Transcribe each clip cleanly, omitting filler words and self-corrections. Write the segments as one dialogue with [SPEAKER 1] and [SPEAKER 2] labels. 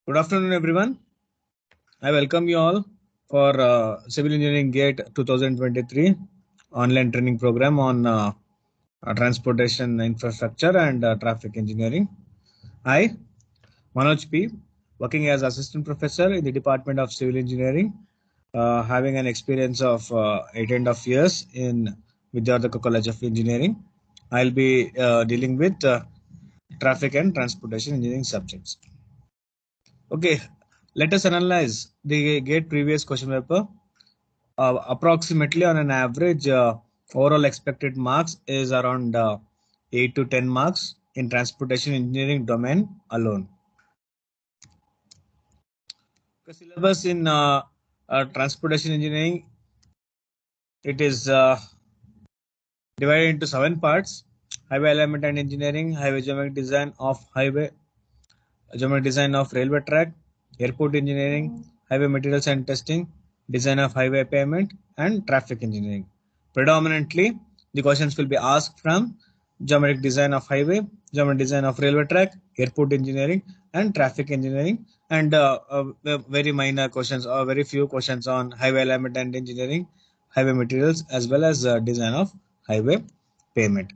[SPEAKER 1] Good afternoon, everyone. I welcome you all for Civil Engineering Gate 2023 online training program on transportation infrastructure and traffic engineering. I, Manoj P, working as assistant professor in the Department of Civil Engineering, having an experience of 8.5 years in Vidyardhaka College of Engineering. I'll be dealing with traffic and transportation engineering subjects. Okay, let us analyze the GATE previous question paper. Approximately on an average, overall expected marks is around 8 to 10 marks in transportation engineering domain alone. The syllabus in transportation engineering, it is divided into 7 parts: highway alignment and engineering, highway geometric design of highway, geometric design of railway track, airport engineering, highway materials and testing, design of highway pavement, and traffic engineering. Predominantly, the questions will be asked from geometric design of highway, geometric design of railway track, airport engineering, and traffic engineering, and very minor questions or very few questions on highway alignment and engineering, highway materials, as well as design of highway pavement.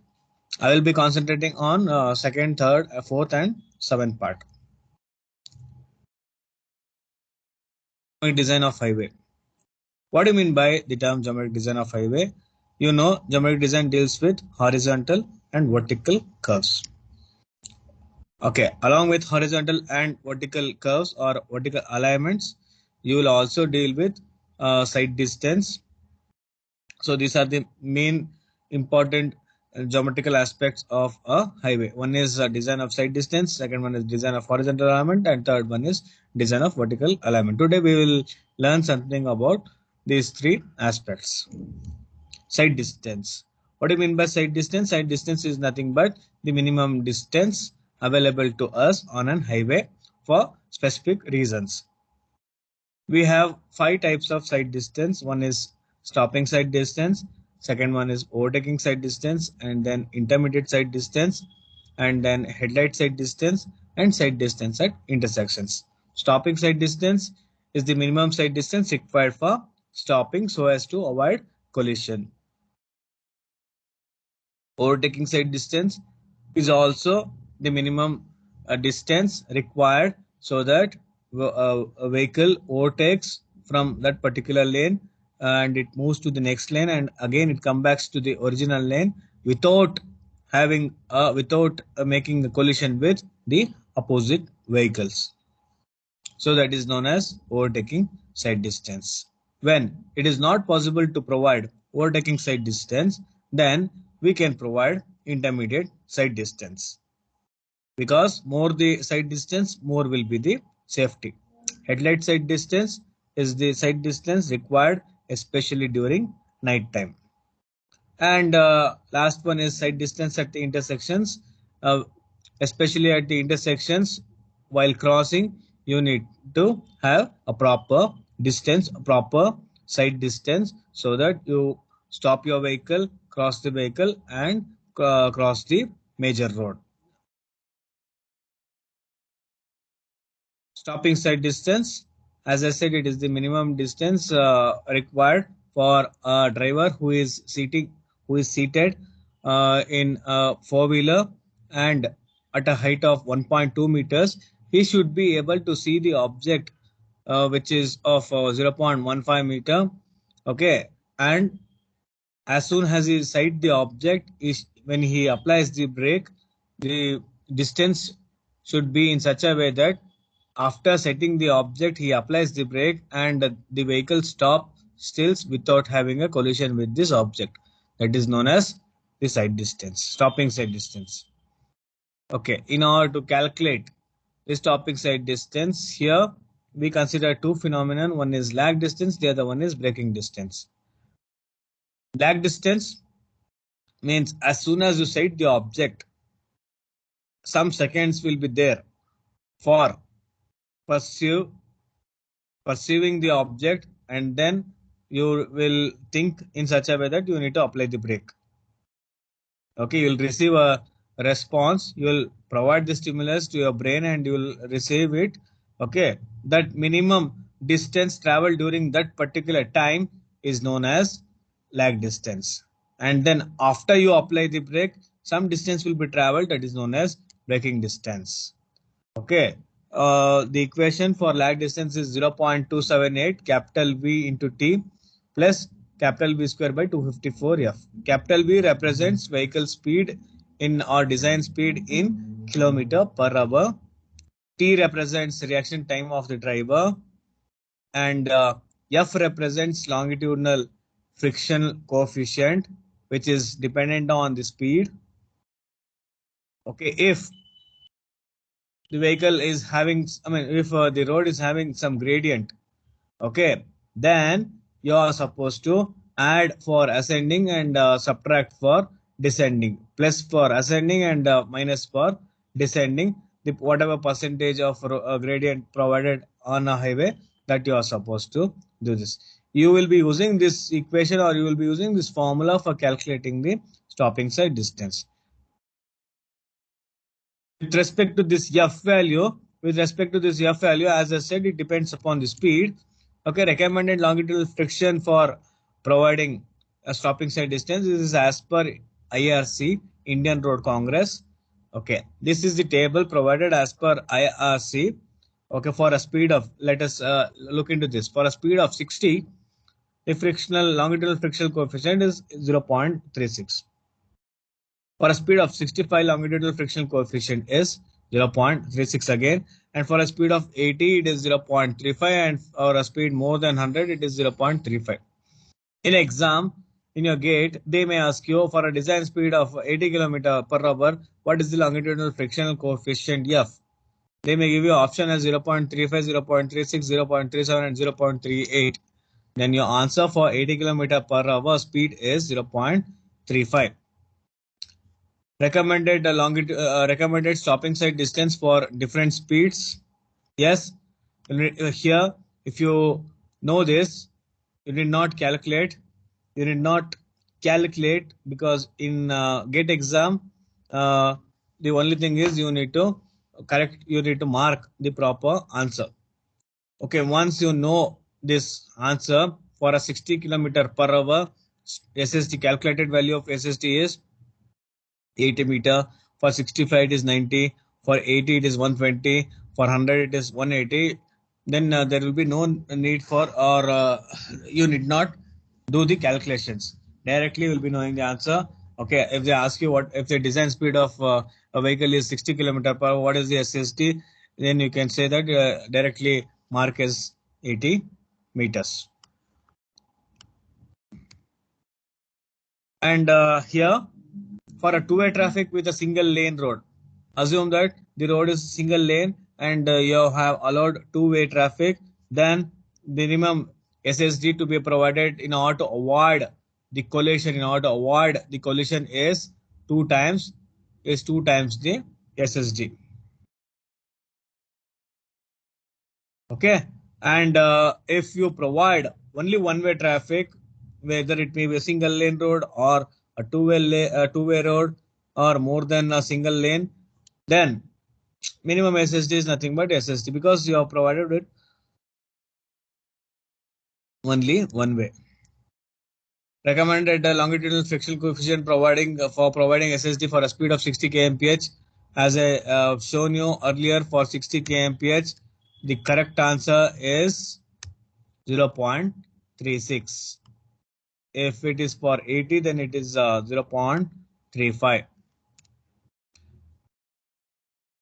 [SPEAKER 1] I will be concentrating on second, third, fourth, and seventh part. Geometric design of highway. What do you mean by the term geometric design of highway? You know, geometric design deals with horizontal and vertical curves. Okay, along with horizontal and vertical curves or vertical alignments, you will also deal with side distance. So these are the main important geometrical aspects of a highway. One is design of side distance, second one is design of horizontal alignment, and third one is design of vertical alignment. Today we will learn something about these three aspects. Side distance. What do you mean by side distance? Side distance is nothing but the minimum distance available to us on an highway for specific reasons. We have 5 types of side distance. One is stopping side distance, second one is overtaking side distance, and then intermediate side distance, and then headlight side distance, and side distance at intersections. Stopping side distance is the minimum side distance required for stopping so as to avoid collision. Overtaking side distance is also the minimum distance required so that a vehicle overtakes from that particular lane and it moves to the next lane, and again it comes back to the original lane without making a collision with the opposite vehicles. So that is known as overtaking side distance. When it is not possible to provide overtaking side distance, then we can provide intermediate side distance. Because more the side distance, more will be the safety. Headlight side distance is the side distance required especially during night time. And last one is side distance at the intersections. Especially at the intersections, while crossing, you need to have a proper distance, a proper side distance, so that you stop your vehicle, cross the vehicle, and cross the major road. Stopping side distance, as I said, it is the minimum distance required for a driver who is seated in a four-wheeler and at a height of 1.2 meters. He should be able to see the object which is of 0.15 meter. Okay, and as soon as he sight the object, is when he applies the brake, the distance should be in such a way that after setting the object, he applies the brake and the vehicle stop stills without having a collision with this object. That is known as the side distance, stopping side distance. Okay, in order to calculate this stopping side distance, here we consider two phenomena. One is lag distance, the other one is braking distance. Lag distance means as soon as you sight the object, some seconds will be there for perceiving the object, and then you will think in such a way that you need to apply the brake. Okay, you'll receive a response, you will provide the stimulus to your brain and you will receive it, Okay, that minimum distance traveled during that particular time is known as lag distance. And then after you apply the brake, some distance will be traveled, that is known as braking distance. Okay, the equation for lag distance is 0.278 capital V into T plus capital V square by 254 F. Capital V represents vehicle speed in or design speed in kilometer per hour. T represents reaction time of the driver, and F represents longitudinal friction coefficient, which is dependent on the speed. Okay, if the vehicle is having, I mean, if the road is having some gradient, okay, then you are supposed to add for ascending and subtract for descending, plus for ascending and minus for descending, the whatever percentage of gradient provided on a highway, that you are supposed to do this. You will be using this equation, or you will be using this formula for calculating the stopping side distance. With respect to this f value, as I said, it depends upon the speed. Okay, recommended longitudinal friction for providing a stopping side distance, this is as per IRC, Indian Road Congress. Okay, this is the table provided as per IRC. Okay, for a speed of, let us look into this, for a speed of 60, the frictional longitudinal frictional coefficient is 0.36. For a speed of 65, longitudinal frictional coefficient is 0.36 again, and for a speed of 80 it is 0.35, and for a speed more than 100 it is 0.35. In exam, in your gate, they may ask you for a design speed of 80 km per hour, what is the longitudinal frictional coefficient F? They may give you option as 0.35, 0.36, 0.37 and 0.38. Then your answer for 80 km per hour speed is 0.35. Recommended recommended stopping side distance for different speeds. Yes, here, if you know this, you need not calculate. You need not calculate, because in GATE exam, uh, the only thing is you need to correct. You need to mark the proper answer. Okay, once you know this answer, for a 60 kilometer per hour SST, calculated value of SST is 80 meter. For 65 it is 90. For 80 it is 120. For 100 it is 180. Then there will be no need for, or you need not do the calculations. Directly you will be knowing the answer. Okay, if they ask you what if the design speed of a vehicle is 60 kilometer per hour, what is the SST? Then you can say that directly mark as 80 meters. And here, for a two-way traffic with a single lane road, assume that the road is single lane and you have allowed two-way traffic, then minimum SSD to be provided in order to avoid the collision. In order to avoid the collision is two times the SSD. Okay, and if you provide only one-way traffic, whether it may be a single lane road or a two-way road, or more than a single lane, then minimum SSD is nothing but SSD, because you have provided it only one way. Recommended longitudinal frictional coefficient providing for providing SSD for a speed of 60 kmph, as I shown you earlier. For 60 kmph, the correct answer is 0.36. If it is for 80, then it is 0.35.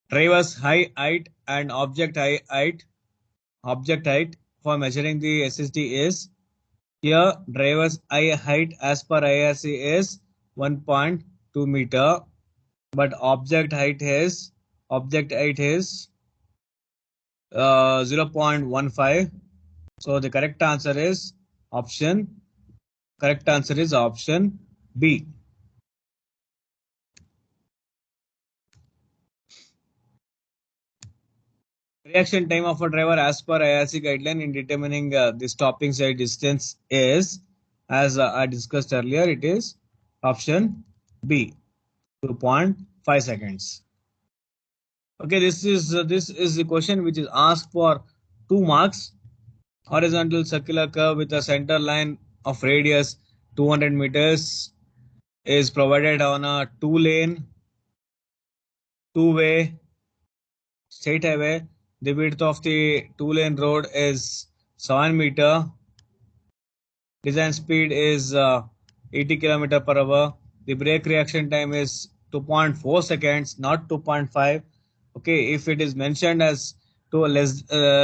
[SPEAKER 1] Driver's height and object height for measuring the SSD is, here driver's eye height as per IRC is 1.2 meter, but object height is 0.15. So the correct answer is option B. Reaction time of a driver as per IRC guideline in determining the stopping side distance is, as I discussed earlier, it is option B, 2.5 seconds. Okay, this is the question which is asked for 2 marks. Horizontal circular curve with a center line of radius 200 meters is provided on a two-way straight highway. The width of the two-lane road is 7 meter. Design speed is 80 kilometer per hour. The brake reaction time is 2.4 seconds, not 2.5. Okay, if it is mentioned as to less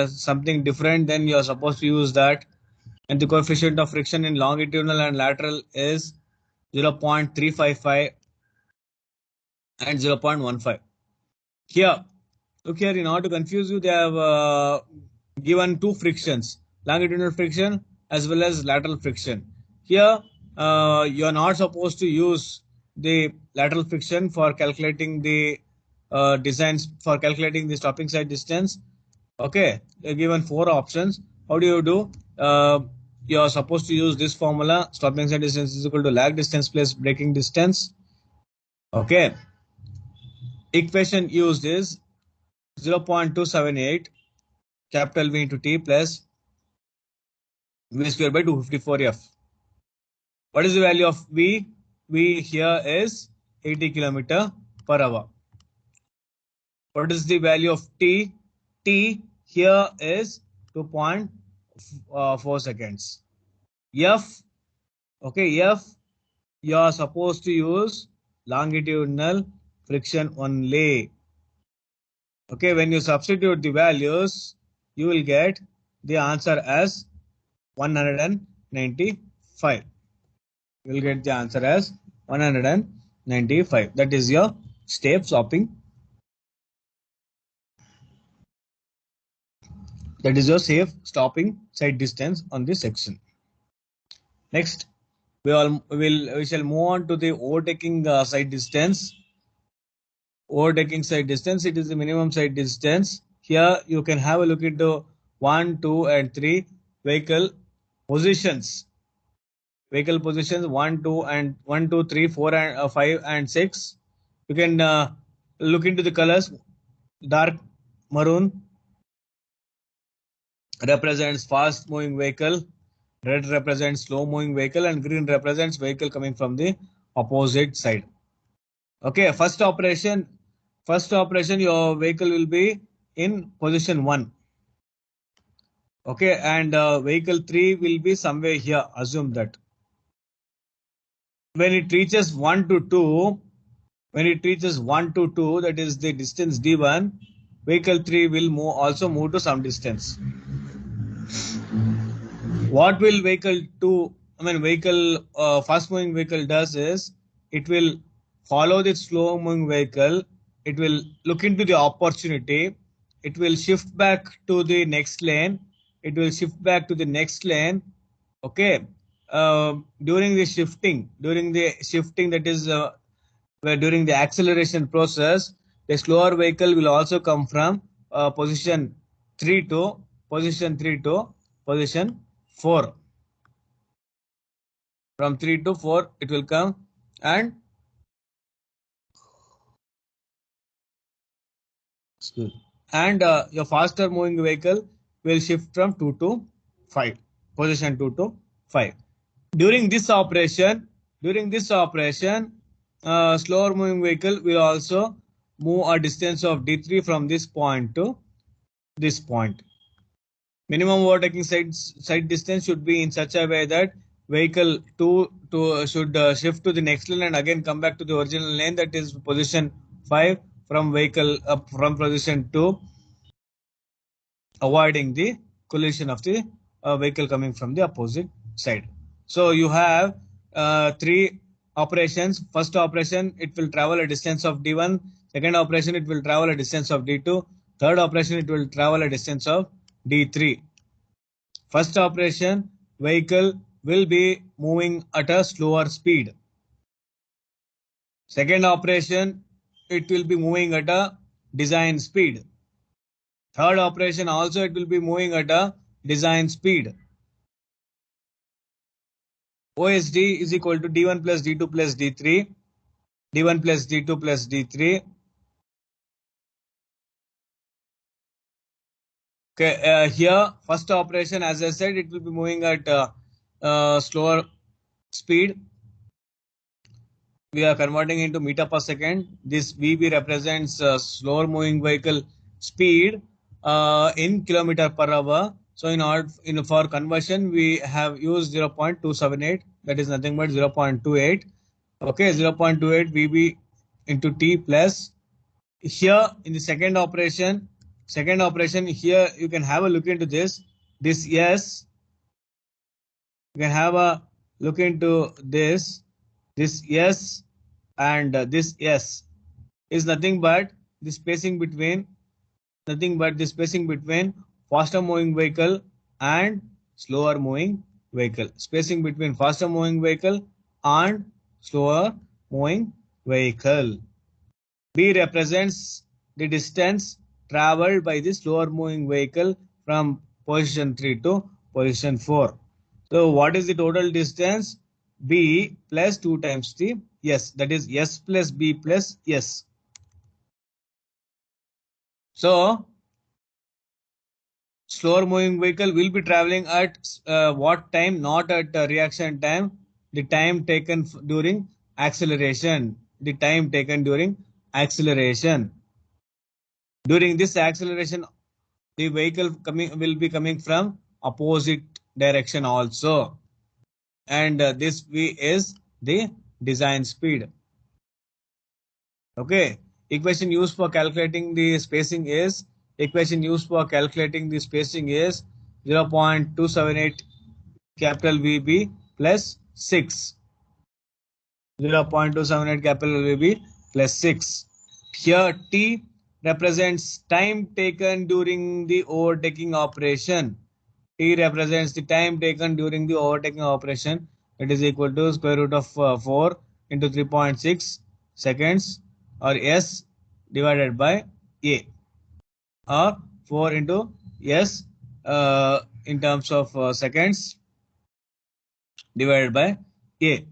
[SPEAKER 1] something different, then you are supposed to use that. And the coefficient of friction in longitudinal and lateral is 0.355 and 0.15. Here, look here, in order to confuse you, they have given two frictions, longitudinal friction as well as lateral friction. Here, you are not supposed to use the lateral friction for calculating the designs, for calculating the stopping side distance. Okay, you're given four options. How do you do? You are supposed to use this formula: stopping side distance is equal to lag distance plus braking distance. Okay, equation used is 0.278 capital V into T plus V square by 254F. What is the value of V? V here is 80 kilometer per hour. What is the value of T? T here is 2.4 seconds. F, okay, F, you are supposed to use longitudinal friction only. Okay, when you substitute the values, you will get the answer as 195. You will get the answer as 195. That is your step stopping. That is your safe stopping side distance on this section. Next, we shall move on to the overtaking side distance. Overtaking side distance, it is the minimum side distance. Here you can have a look into 1, 2, and 3 vehicle positions. Vehicle positions 1, 2, and 1, 2, 3, 4, and 5, and 6. You can look into the colors. Dark maroon represents fast moving vehicle, red represents slow moving vehicle, and green represents vehicle coming from the opposite side. Okay, first operation your vehicle will be in position 1. Okay, and vehicle 3 will be somewhere here, assume that. When it reaches 1 to 2, when it reaches 1 to 2, that is the distance d1, vehicle 3 will also move to some distance. What will vehicle fast moving vehicle does is, it will follow the slow moving vehicle, it will look into the opportunity, it will shift back to the next lane, it will shift back to the next lane. Okay, during the shifting, that is where during the acceleration process, the slower vehicle will also come from position 3 to position 4. From 3 to 4 it will come, and your faster moving vehicle will shift from 2 to 5, position 2 to 5. During this operation, slower moving vehicle will also move a distance of d3 from this point to this point. Minimum overtaking side distance should be in such a way that vehicle 2 should shift to the next lane and again come back to the original lane, that is position 5, from position 2, avoiding the collision of the vehicle coming from the opposite side. So you have three operations. First operation, it will travel a distance of d1. Second operation, it will travel a distance of d2. Third operation, it will travel a distance of d3. First operation, vehicle will be moving at a slower speed. Second operation, it will be moving at a design speed. Third operation also, it will be moving at a design speed. OSD is equal to d1 plus d2 plus d3, d1 plus d2 plus d3, Okay, here first operation, as I said, it will be moving at slower speed. We are converting into meter per second. This VB represents slower moving vehicle speed in kilometer per hour. So for conversion, we have used 0.278. That is nothing but 0.28. Okay, 0.28 VB into T plus. Here in the second operation here you can have a look into this. This yes, you can have a look into this yes, and this yes is nothing but the spacing between faster moving vehicle and slower moving vehicle. Spacing between faster moving vehicle and slower moving vehicle. B represents the distance traveled by the slower moving vehicle from position 3 to position 4. So what is the total distance? B plus 2 times the S, that is S plus B plus S. So slower moving vehicle will be traveling at what time? Not at reaction time. The time taken during acceleration. The time taken during acceleration. During this acceleration, the vehicle coming will be coming from opposite direction also, and this V is the design speed. Okay, equation used for calculating the spacing is 0.278 capital VB plus 6. 0.278 capital VB plus 6. Here T represents time taken during the overtaking operation. T represents the time taken during the overtaking operation. It is equal to square root of 4 into 3.6 seconds, or S divided by A, or 4 into S in terms of seconds divided by A.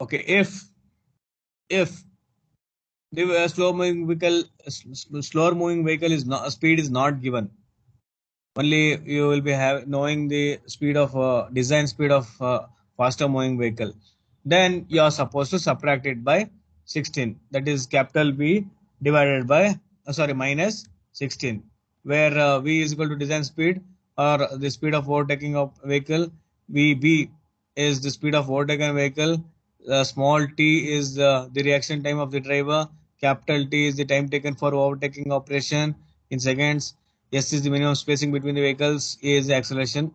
[SPEAKER 1] Okay, if the slower moving vehicle is not, speed is not given, only you will be knowing the speed of design speed of faster moving vehicle, then you are supposed to subtract it by 16, that is capital B divided by minus 16, where V is equal to design speed, or the speed of overtaking of vehicle. VB is the speed of overtaken vehicle. Small t is the reaction time of the driver. Capital T is the time taken for overtaking operation in seconds. S is the minimum spacing between the vehicles. A is the acceleration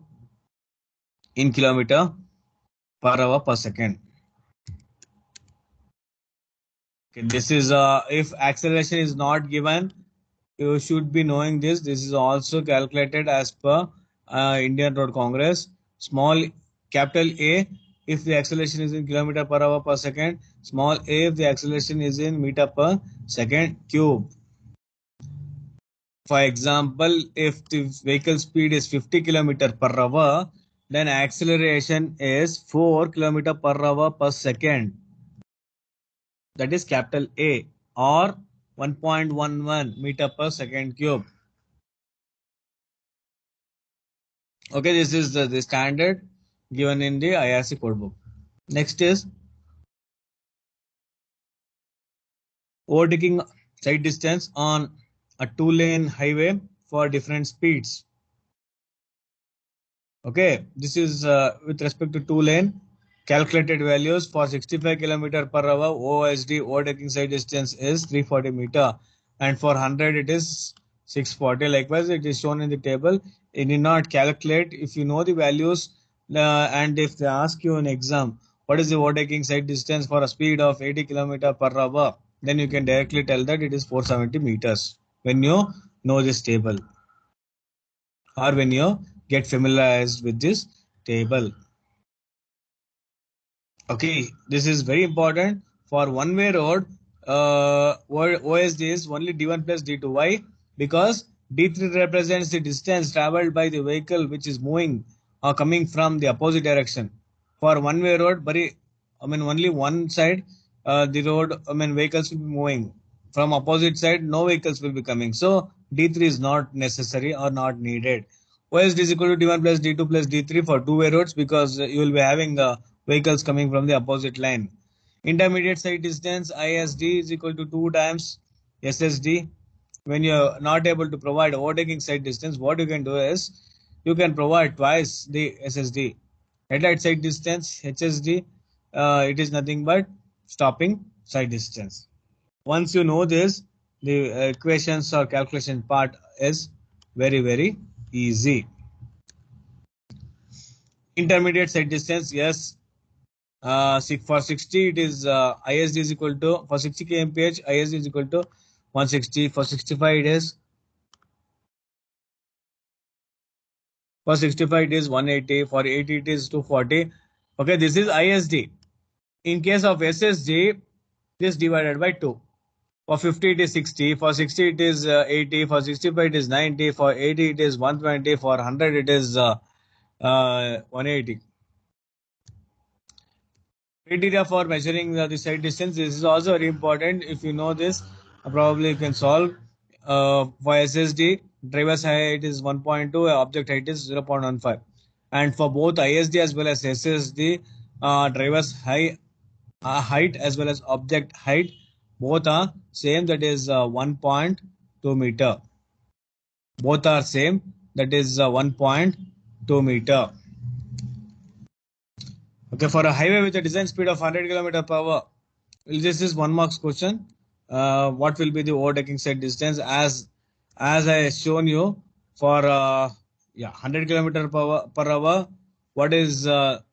[SPEAKER 1] in kilometer per hour per second. Okay, this is if acceleration is not given, you should be knowing this. This is also calculated as per Indian Road Congress. Small capital A if the acceleration is in kilometer per hour per second. Small a if the acceleration is in meter per second cube. For example, if the vehicle speed is 50 km per hour, then acceleration is 4 km per hour per second. That is capital A, or 1.11 meter per second cube. Okay, this is the standard given in the IRC codebook. Next is overtaking side distance on a two-lane highway for different speeds. Okay, this is with respect to two-lane calculated values for 65 km per hour. OSD overtaking side distance is 340 meter, and for 100 it is 640. Likewise, it is shown in the table. You need not calculate if you know the values, and if they ask you in exam what is the overtaking side distance for a speed of 80 km per hour, then you can directly tell that it is 470 meters when you know this table, or when you get familiarized with this table. Okay, this is very important for one-way road. OSD is only D1 plus D2. Why? Because D3 represents the distance traveled by the vehicle which is moving or coming from the opposite direction. For one-way road, only one side the road, vehicles will be moving. from opposite side, no vehicles will be coming. So D3 is not necessary or not needed. OSD is equal to D1 plus D2 plus D3 for two-way roads because you will be having vehicles coming from the opposite line. Intermediate side distance ISD is equal to 2 times SSD. When you're not able to provide overtaking side distance, what you can do is you can provide twice the SSD. Headlight side distance HSD, it is nothing but stopping side distance. Once you know this, the equations or calculation part is very easy. Intermediate side distance, yes. For 60, it is ISD is equal to, for 60 kmph, ISD is equal to 160. For 65, it is, for 65, it is 180. For 80, it is 240. Okay, this is ISD. In case of SSD, this divided by 2. For 50 it is 60, for 60 it is 80, for 65 it is 90, for 80 it is 120, for 100 it is 180. Criteria for measuring the side distance, this is also very important. If you know this, probably you can solve. For SSD, driver's height is 1.2, object height is 0.15. And for both ISD as well as SSD, driver's height as well as object height both are same, that is 1.2 meter. Both are same, that is 1.2 meter. Okay, for a highway with a design speed of 100 km per hour, this is 1 marks question. What will be the overtaking side distance? As I shown you for 100 km per hour, what is OSD?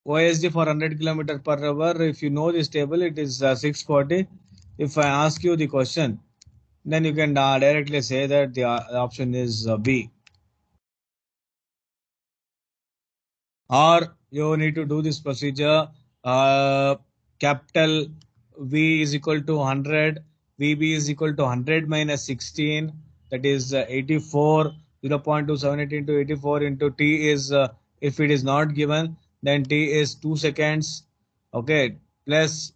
[SPEAKER 1] OSD for 100 km per hour, if you know this table, it is 640. If I ask you the question, then you can directly say that the option is B. Or you need to do this procedure. Capital V is equal to 100, VB is equal to 100 minus 16, that is 84. 0.278 into 84 into T is, if it is not given, then T is 2 seconds. Okay, plus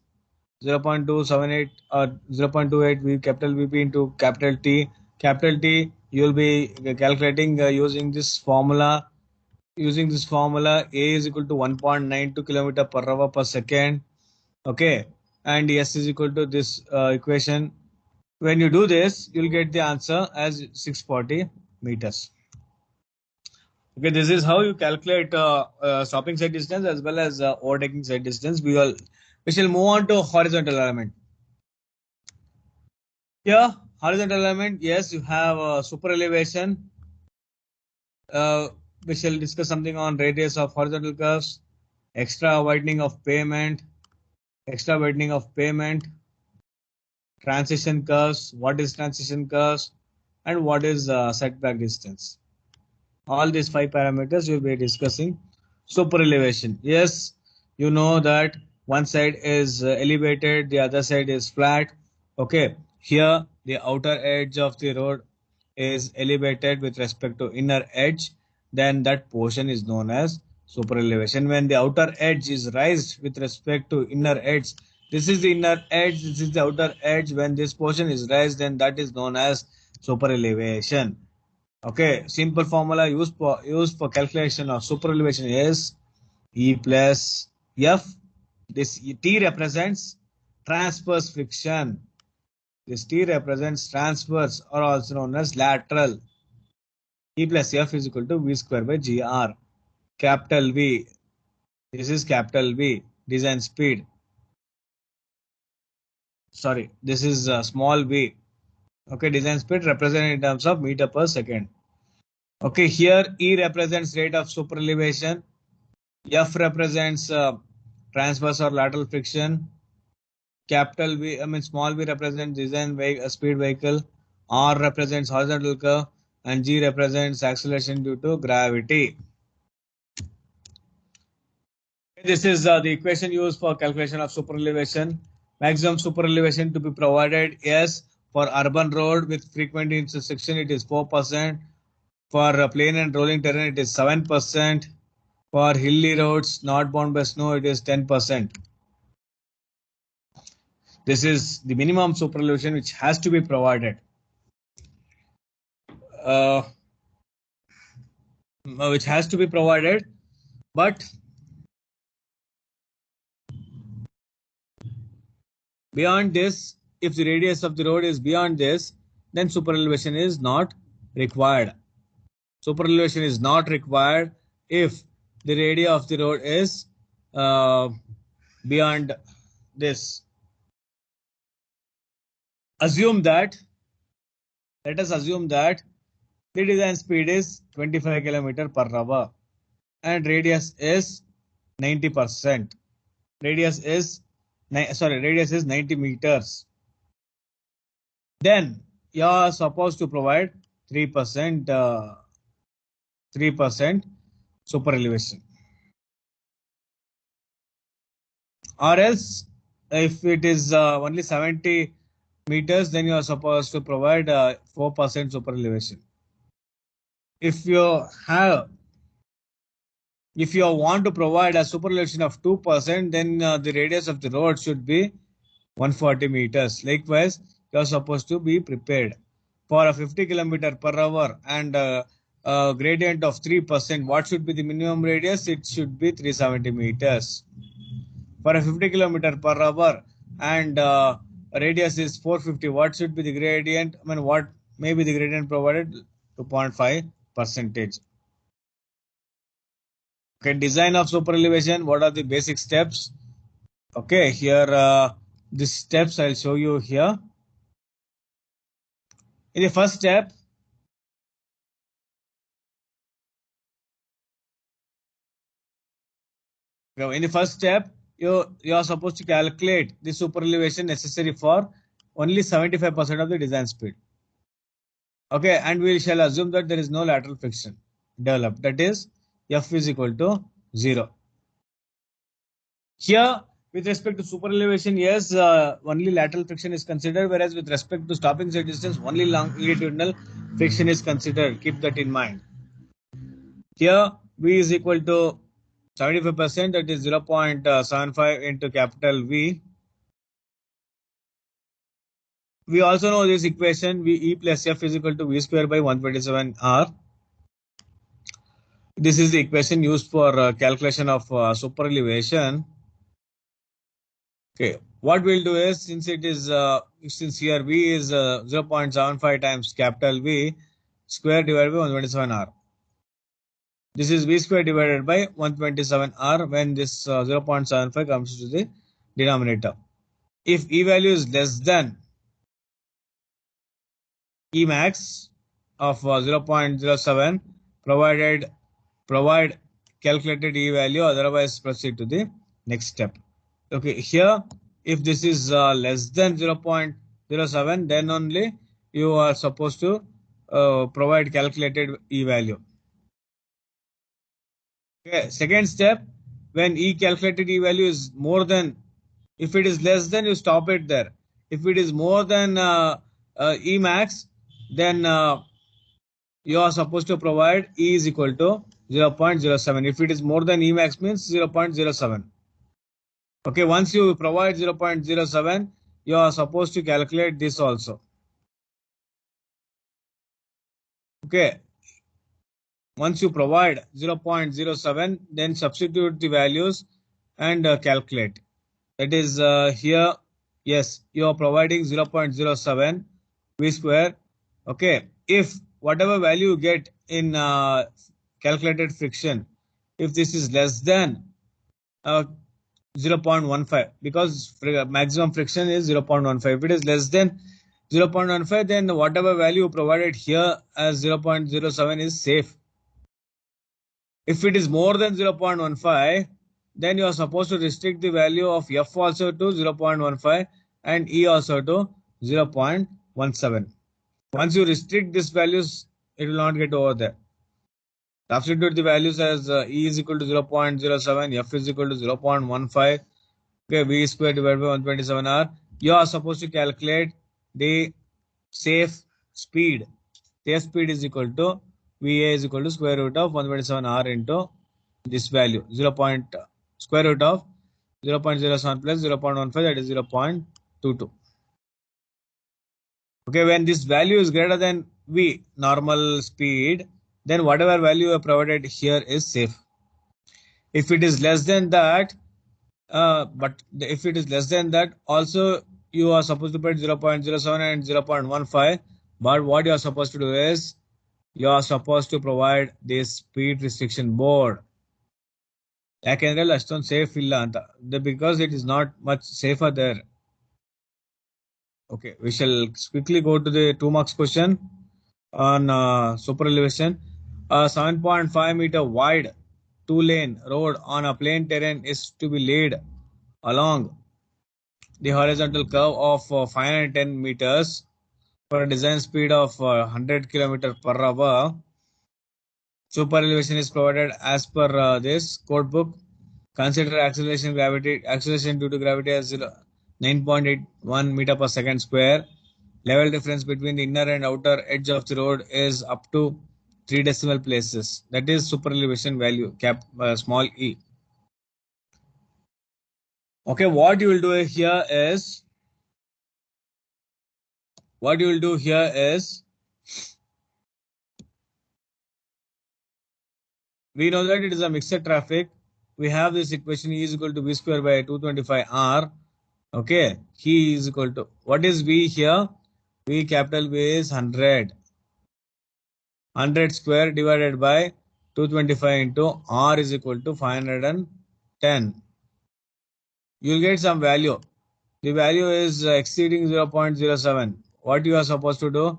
[SPEAKER 1] 0.278 or 0.28 capital VP into capital T. Capital T, you will be calculating using this formula. Using this formula, A is equal to 1.92 kilometer per hour per second. Okay, and S is equal to this equation. When you do this, you'll get the answer as 640 meters. Okay, this is how you calculate stopping side distance as well as overtaking side distance. We shall move on to horizontal element. Here, horizontal element, yes, you have super elevation. We shall discuss something on radius of horizontal curves, extra widening of pavement, transition curves, what is transition curves, and what is setback distance. All these 5 parameters we'll be discussing. Super elevation. Yes, you know that one side is elevated, the other side is flat. Okay, here the outer edge of the road is elevated with respect to inner edge, then that portion is known as super elevation. When the outer edge is raised with respect to inner edge, this is the inner edge, this is the outer edge. When this portion is raised, then that is known as super elevation. Okay, simple formula used for calculation of super elevation is E plus F. This T represents transverse friction. This T represents transverse or also known as lateral. E plus F is equal to V square by GR. Capital V. This is capital V. Design speed. Sorry, this is small v. Okay, design speed represented in terms of meter per second. Okay, here E represents rate of super elevation. F represents transverse or lateral friction. Capital V, small v represents design speed vehicle. R represents horizontal curve, and G represents acceleration due to gravity. This is the equation used for calculation of super elevation. Maximum super elevation to be provided, yes. For urban road with frequent intersection, it is 4%. For plain and rolling terrain, it is 7%. For hilly roads not bound by snow, it is 10%. This is the minimum super resolution which has to be provided. Uh, which has to be provided, but beyond this, if the radius of the road is beyond this, then super elevation is not required. Super elevation is not required if the radius of the road is beyond this. Assume that, let us assume that the design speed is 25 km per hour and radius is 90%. Radius is 90 meters. Then you are supposed to provide 3% 3% super elevation. Or else, if it is only 70 meters, then you are supposed to provide 4% super elevation. If you have, if you want to provide a super elevation of 2%, then the radius of the road should be 140 meters. Likewise, you are supposed to be prepared for a 50 kilometer per hour and a gradient of 3%. What should be the minimum radius? It should be 370 meters. For a 50 kilometer per hour and radius is 450, what should be the gradient? I mean, what may be the gradient provided? 2.5 percentage. Okay, design of super elevation. What are the basic steps? Okay, here the steps I'll show you here. In the first step, you are supposed to calculate the super elevation necessary for only 75% of the design speed. Okay, and we shall assume that there is no lateral friction developed. That is, F is equal to 0. Here, with respect to super elevation, yes, only lateral friction is considered, whereas with respect to stopping side distance, only longitudinal friction is considered. Keep that in mind. Here, V is equal to 75%, that is 0.75 into capital V. We also know this equation, VE plus F is equal to V square by 127 R. This is the equation used for calculation of super elevation. Okay, what we'll do is, since it is since here V is 0.75 times capital V square divided by 127 R. This is V square divided by 127 R when this 0.75 comes to the denominator. If E value is less than E max of 0.07, provide calculated E value, otherwise proceed to the next step. Okay, here if this is less than 0.07, then only you are supposed to provide calculated E value. Okay, second step, when E calculated E value is more than, if it is less than, you stop it there. If it is more than E max, then you are supposed to provide E is equal to 0.07. If it is more than E max means 0.07. Okay, once you provide 0.07, you are supposed to calculate this also. Okay, once you provide 0.07, then substitute the values and calculate. That is here, yes, you are providing 0.07 V square. Okay, if whatever value you get in calculated friction, if this is less than 0.15, because maximum friction is 0.15. If it is less than 0.15, then whatever value provided here as 0.07 is safe. If it is more than 0.15, then you are supposed to restrict the value of F also to 0.15 and E also to 0.17. Once you restrict these values, it will not get over there. Substitute the values as E is equal to 0.07, F is equal to 0.15, okay, V square divided by 127 R. You are supposed to calculate the safe speed. Safe speed is equal to VA is equal to square root of 127 R into this value, square root of 0.07 plus 0.15, that is 0.2. 22. Okay, when this value is greater than v, normal speed, then whatever value you provided here is safe. If it is less than that, but if it is less than that, also you are supposed to put 0.07 and 0.15. But what you are supposed to do is you are supposed to provide this speed restriction board. ಯಾಕೆಂದ್ರೆ ಅಷ್ಟೊಂದು safe ಇಲ್ಲ ಅಂತ, because it is not much safer there. Okay, we shall quickly go to the 2 marks question on super elevation. A 7.5 meter wide 2-lane road on a plain terrain is to be laid along the horizontal curve of 510 meters for a design speed of 100 km per hour. Super elevation is provided as per this code book. Consider acceleration due to gravity as 9.81 meter per second square. Level difference between the inner and outer edge of the road is up to 3 decimal places. That is super elevation value, small e. Okay, what you will do here is we know that it is a mixed traffic. We have this equation E is equal to V square by 225 R. Okay, he is equal to, what is V here? V capital V is 100. 100 square divided by 225 into R is equal to 510. You will get some value. The value is exceeding 0.07. What you are supposed to do?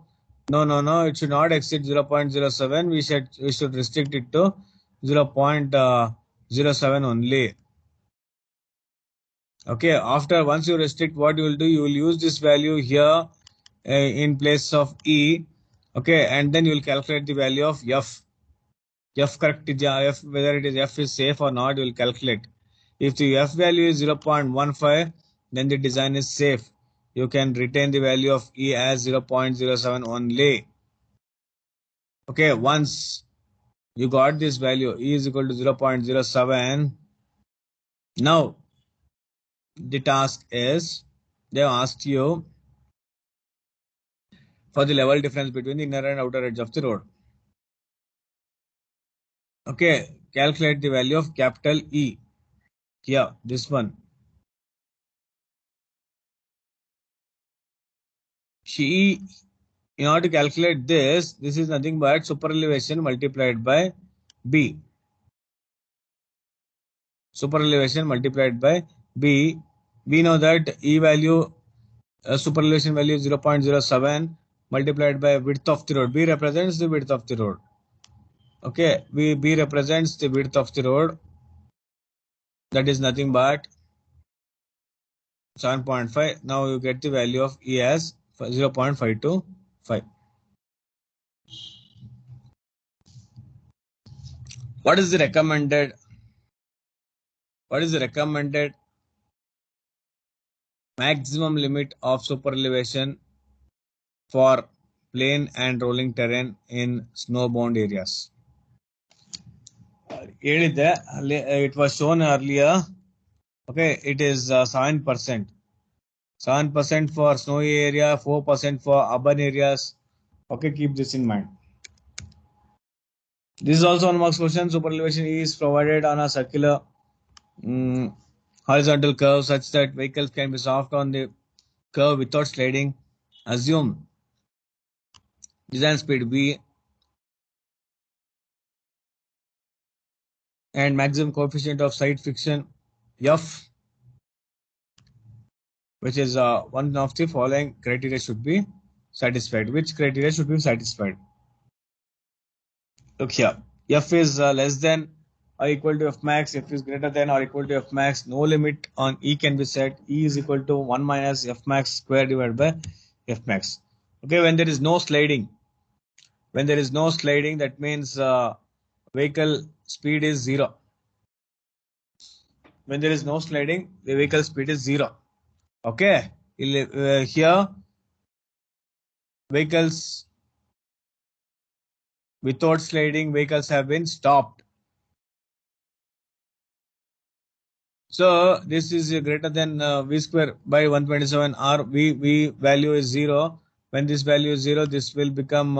[SPEAKER 1] No, it should not exceed 0.07. We should restrict it to 0.07 only. Okay, after once you restrict, what you will do, you will use this value here in place of E. Okay, and then you will calculate the value of F. F correct, F, whether it is F is safe or not, you will calculate. If the F value is 0.15, then the design is safe. You can retain the value of E as 0.07 only. Okay, once you got this value, E is equal to 0.07. Now, the task is, they asked you for the level difference between the inner and outer edge of the road. Okay, calculate the value of capital E. Here, this one. She, in order to calculate this is nothing but super elevation multiplied by B. Super elevation multiplied by B. We know that E value, super elevation value is 0.07 multiplied by width of the road. B represents the width of the road. Okay, B represents the width of the road. That is nothing but 7.5. Now you get the value of E as 0.525. What is the recommended maximum limit of super elevation for plain and rolling terrain in snowbound areas? It was shown earlier. Okay, it is 7%. 7% for snowy area, 4% for urban areas. Okay, keep this in mind. This is also one marks question. Super elevation is provided on a circular horizontal curve such that vehicles can be soft on the curve without sliding. Assume design speed V and maximum coefficient of side friction F, which is one of the following criteria should be satisfied. Which criteria should be satisfied? Look here. F is less than or equal to F max. F is greater than or equal to F max. No limit on E can be set. E is equal to 1 minus F max square divided by F max. Okay, when there is no sliding, that means vehicle speed is 0. When there is no sliding, the vehicle speed is 0. Okay, here vehicles without sliding vehicles have been stopped. So this is greater than v square by 127 r. V value is 0. When this value is 0, this will become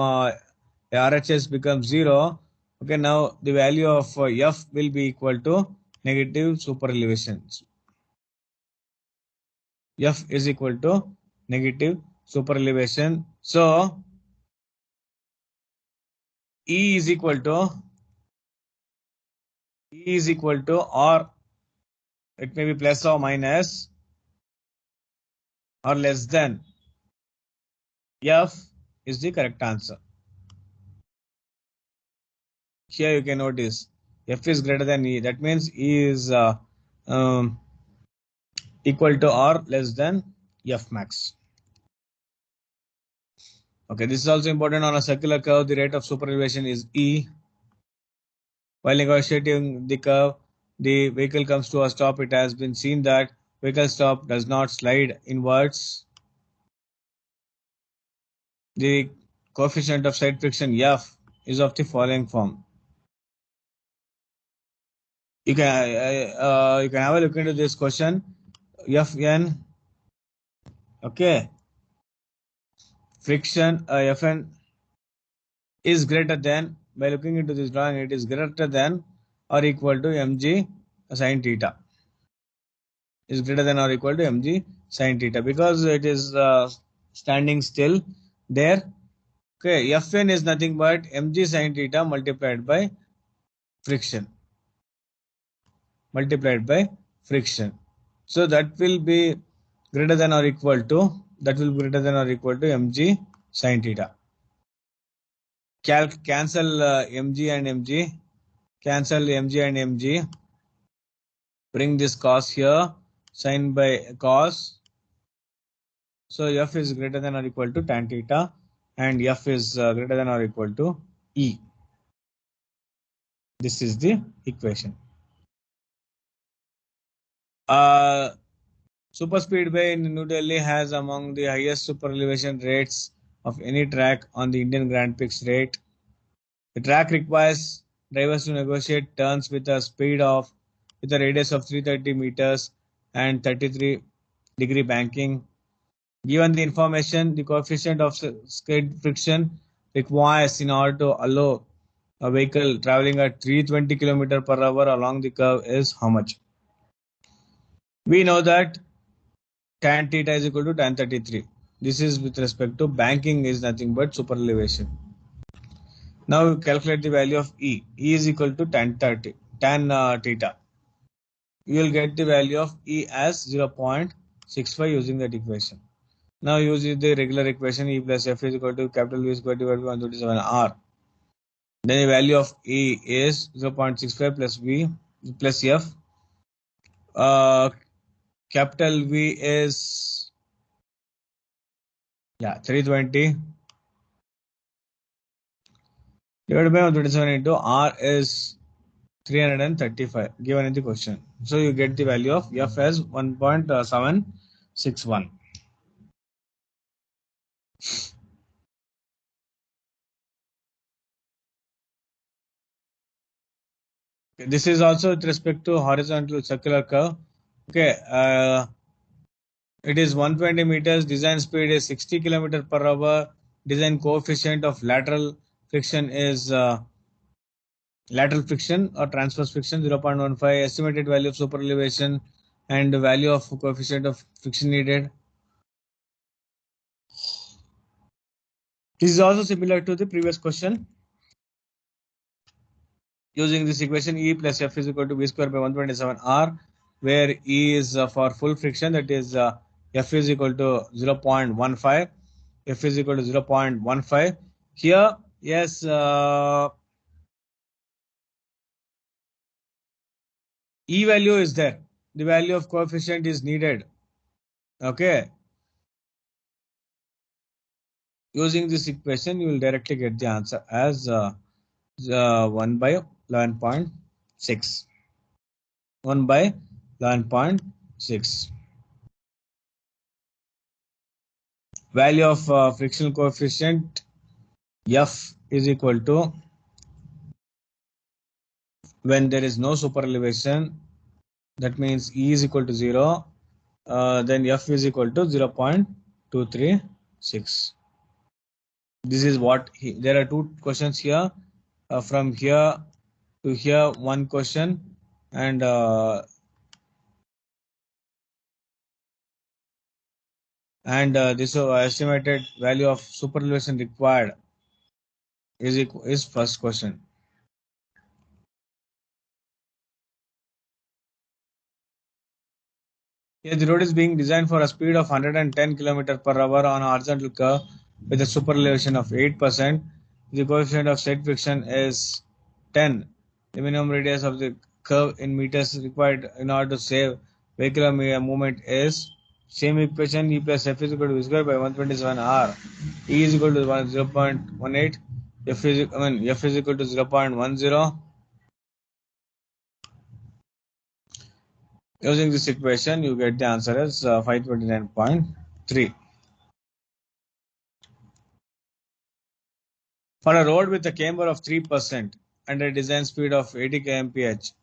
[SPEAKER 1] RHS becomes 0. Okay, now the value of f will be equal to negative super elevation. F is equal to negative super elevation. So E is equal to or it may be plus or minus or less than. F is the correct answer. Here you can notice F is greater than E. That means E is um, equal to or less than F max. Okay, this is also important. On a circular curve, the rate of super elevation is E. While negotiating the curve, the vehicle comes to a stop. It has been seen that vehicle stop does not slide inwards. The coefficient of side friction F is of the following form. You can have a look into this question. Fn, okay, friction Fn is greater than, by looking into this drawing, it is greater than or equal to mg sine theta. Is greater than or equal to mg sine theta because it is standing still there. Okay, Fn is nothing but mg sine theta multiplied by friction. So that will be greater than or equal to mg sine theta. Cancel mg and mg. Cancel mg and mg. Bring this cos here. Sine by cos. So f is greater than or equal to tan theta, and f is greater than or equal to E. This is the equation. Super speedway in New Delhi has among the highest super elevation rates of any track on the Indian Grand Prix rate. The track requires drivers to negotiate turns with a radius of 330 meters and 33-degree banking. Given the information, the coefficient of skid friction requires in order to allow a vehicle traveling at 320 km per hour along the curve is how much? We know that tan theta is equal to tan 33. This is with respect to banking is nothing but super elevation. Now we calculate the value of E. E is equal to tan theta. You will get the value of E as 0.65 using that equation. Now use the regular equation E plus F is equal to capital V square divided by 127 R. Then the value of E is 0.65 plus V plus F. Capital V is 320 divided by 127 into R is 335 given in the question. So you get the value of F as 1.761. This is also with respect to horizontal circular curve. Okay, it is 120 meters. Design speed is 60 km per hour. Design coefficient of lateral friction is lateral friction or transverse friction 0.15. Estimated value of super elevation and the value of coefficient of friction needed. This is also similar to the previous question. Using this equation, E plus F is equal to V square by 127 R, where E is for full friction, that is F is equal to 0.15. F is equal to 0.15. Here, yes, E value is there. The value of coefficient is needed. Okay. Using this equation, you will directly get the answer as 1 by 11.6. 1 by 11.6. Value of frictional coefficient F is equal to, when there is no super elevation, That means E is equal to 0. Then F is equal to 0.236. This is what there are two questions here. From here to here, one question, and this estimated value of superelevation required is first question. Here, the road is being designed for a speed of 110 km per hour on a horizontal curve with a superelevation of 8%. The coefficient of side friction is 10. The minimum radius of the curve in meters required in order to save vehicular movement is same equation. E plus F is equal to V square by 127 R. E is equal to 0.18. F is equal to 0.10. Using this equation, you get the answer as 529.3. For a road with a camber of 3% and a design speed of 80 kmph,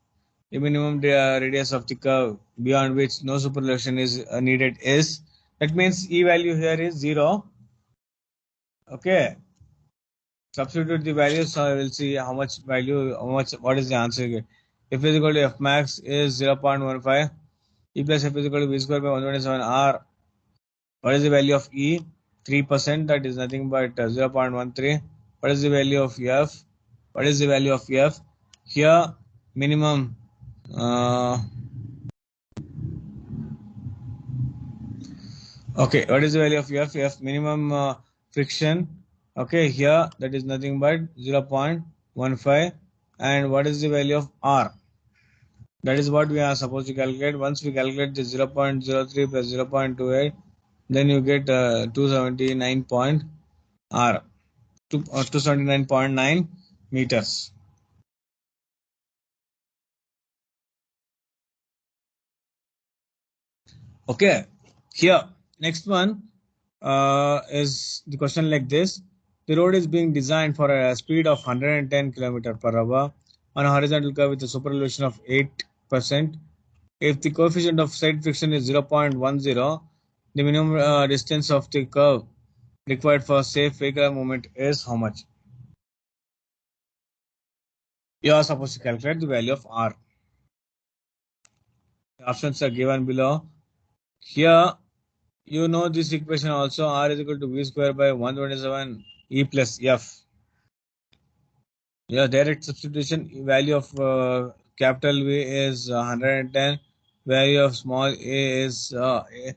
[SPEAKER 1] the minimum radius of the curve beyond which no superelevation is needed is, that means E value here is 0. Okay, substitute the values, so I will see how much value, what is the answer here. F is equal to F max is 0.15. E plus F is equal to V square by 127 R. What is the value of E? 3%, that is nothing but 0.13. What is the value of F? What is the value of F? Here, minimum. Okay, what is the value of F? F minimum friction. Okay, here that is nothing but 0.15. And what is the value of R? That is what we are supposed to calculate. Once we calculate the 0.03 plus 0.28, then you get 279 point R. 279.9 meters. Okay, here next one is the question like this. The road is being designed for a speed of 110 km per hour on a horizontal curve with a superelevation of 8%. If the coefficient of side friction is 0.10, the minimum distance of the curve required for safe vehicular movement is how much? You are supposed to calculate the value of R. The options are given below. Here, you know this equation also, R is equal to V square by 127 E plus F. Yeah, direct substitution value of capital V is 110, value of small a is 8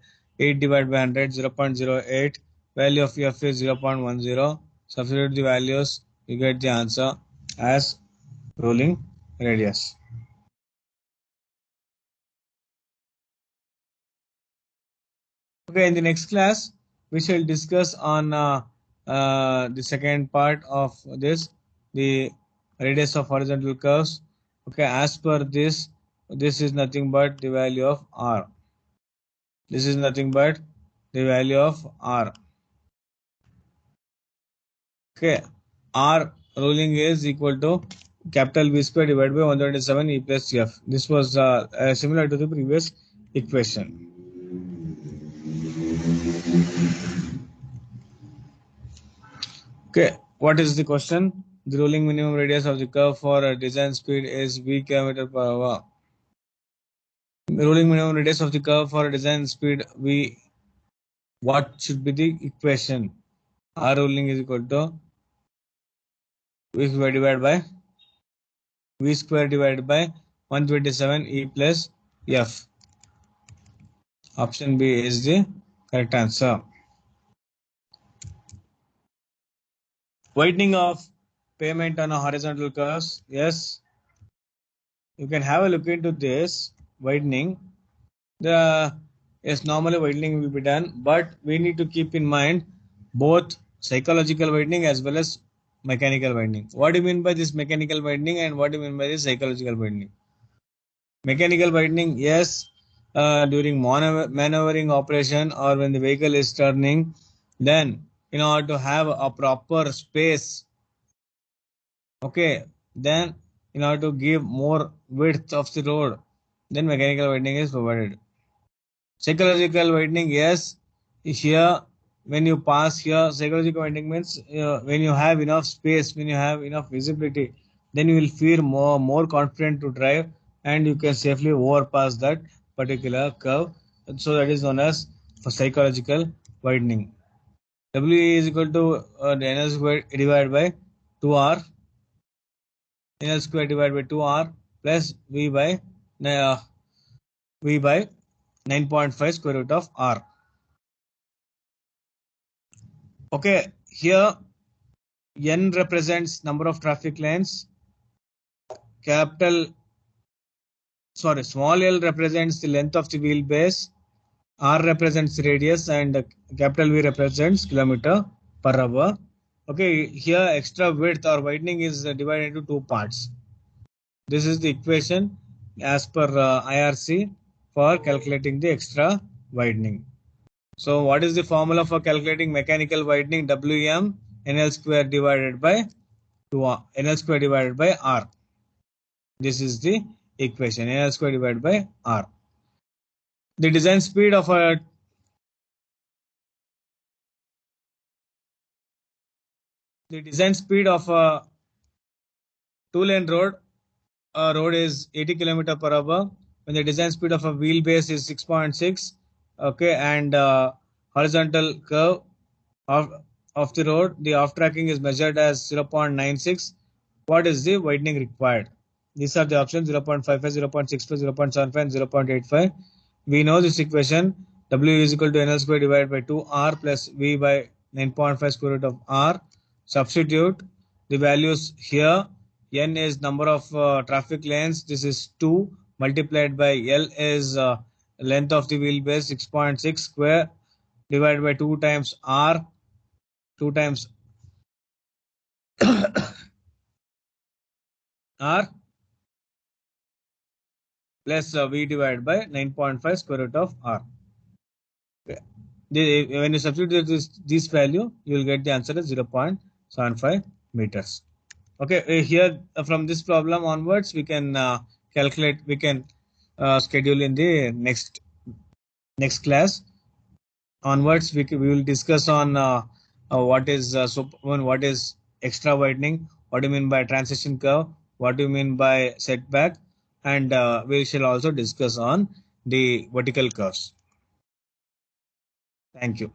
[SPEAKER 1] divided by 100, 0.08, value of F is 0.10. Substitute the values, you get the answer as rolling radius. Okay, in the next class, we shall discuss on the second part of this, the radius of horizontal curves. Okay, as per this, this is nothing but the value of R. This is nothing but the value of R. Okay, R rolling is equal to capital V square divided by 127 E plus F. This was similar to the previous equation. Okay, what is the question? The rolling minimum radius of the curve for a design speed is V km per hour. The rolling minimum radius of the curve for a design speed V. What should be the equation? R rolling is equal to V square divided by 127 E plus F. Option B is the correct answer. Widening of pavement on a horizontal curves. Yes, you can have a look into this widening. The yes, normally widening will be done, but we need to keep in mind both psychological widening as well as mechanical widening. What do you mean by this mechanical widening and what do you mean by this psychological widening? Mechanical widening, yes, during maneuvering operation or when the vehicle is turning, then in order to have a proper space, okay, then in order to give more width of the road, then mechanical widening is provided. Psychological widening, yes. Here, when you pass here, psychological widening means when you have enough space, when you have enough visibility, then you will feel more confident to drive, and you can safely overpass that particular curve. So that is known as for psychological widening. W is equal to the NL square divided by 2R, NL square divided by 2R plus uh, V by 9.5 square root of R. Okay, here N represents number of traffic lanes, capital, small l represents the length of the wheelbase, R represents radius, and capital V represents kilometer per hour. Okay, here extra width or widening is divided into two parts. This is the equation as per IRC for calculating the extra widening. So what is the formula for calculating mechanical widening? Wm NL square divided by 2R, NL square divided by R. This is the equation, NL square divided by R. The design speed of a two-lane road is 80 km per hour. When the design speed of a wheelbase is 6.6, okay, and horizontal curve of, of the road, the off tracking is measured as 0.96. What is the widening required? These are the options: 0.55, 0.65, 0.75, and 0.85. We know this equation: W is equal to NL square divided by 2R plus V by 9.5 square root of R. Substitute the values here. N is number of traffic lanes. This is 2 multiplied by L is length of the wheelbase 6.6 square divided by 2 times R, 2 times R plus V divided by 9.5 square root of R. Okay. When you substitute this value, you will get the answer as 0.75 meters. Okay, here from this problem onwards, we can calculate, we can schedule in the next class onwards. We will discuss on what is extra widening, what do you mean by transition curve, what do you mean by setback, and we shall also discuss on the vertical curves. Thank you.